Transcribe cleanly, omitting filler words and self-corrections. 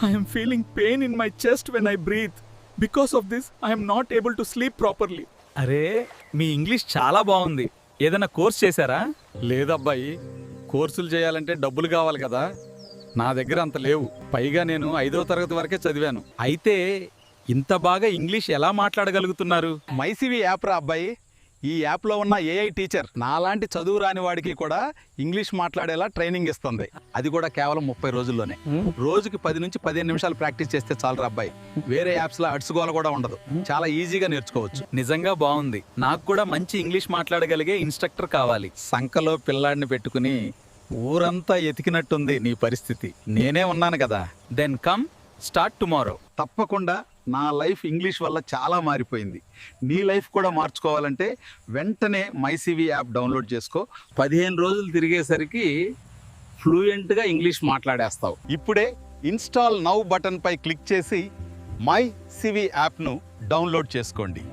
I am feeling pain in my chest when I breathe. Because of this, I am not able to sleep properly. అరే మీ English చాలా బాగుంది. ఏదైనా course చేశారా? లేదబ్బాయి, కోర్సులు చేయాలంటే డబ్బులు కావాలి కదా, నా దగ్గర అంత లేవు. పైగా నేను 5వ తరగతి వరకే చదివాను. అయితే ఇంత బాగా ఇంగ్లీష్ ఎలా మాట్లాడగలుగుతున్నారు? మైసివి యాప్ రా అబ్బాయి. ఈ యాప్లో ఉన్న ఏఐ టీచర్ నాలాంటి చదువు రాని వాడికి కూడా ఇంగ్లీష్ మాట్లాడేలా ట్రైనింగ్ ఇస్తుంది. అది కూడా కేవలం 30 రోజుల్లోనే. రోజుకి 10 నుంచి 15 నిమిషాలు ప్రాక్టీస్ చేస్తే చాలు రా అబ్బాయి. వేరే యాప్స్లో అడ్సుకోవాలి కూడా ఉండదు. చాలా ఈజీగా నేర్చుకోవచ్చు. నిజంగా బాగుంది. నాకు కూడా మంచి ఇంగ్లీష్ మాట్లాడగలిగే ఇన్స్ట్రక్టర్ కావాలి. సంకలో పిల్లాడిని పెట్టుకుని ఊరంతా ఎతికినట్టుంది నీ పరిస్థితి. నేనే ఉన్నాను కదా. Then come start tomorrow. తప్పకుండా. నా లైఫ్ ఇంగ్లీష్ వల్ల చాలా మారిపోయింది. నీ లైఫ్ కూడా మార్చుకోవాలంటే వెంటనే మైసివి యాప్ డౌన్లోడ్ చేసుకో. 15 రోజులు తిరిగేసరికి ఫ్లూయెంట్గా ఇంగ్లీష్ మాట్లాడేస్తావు. ఇప్పుడే ఇన్స్టాల్ నౌ బటన్ పై క్లిక్ చేసి మై సివి యాప్ను డౌన్లోడ్ చేసుకోండి.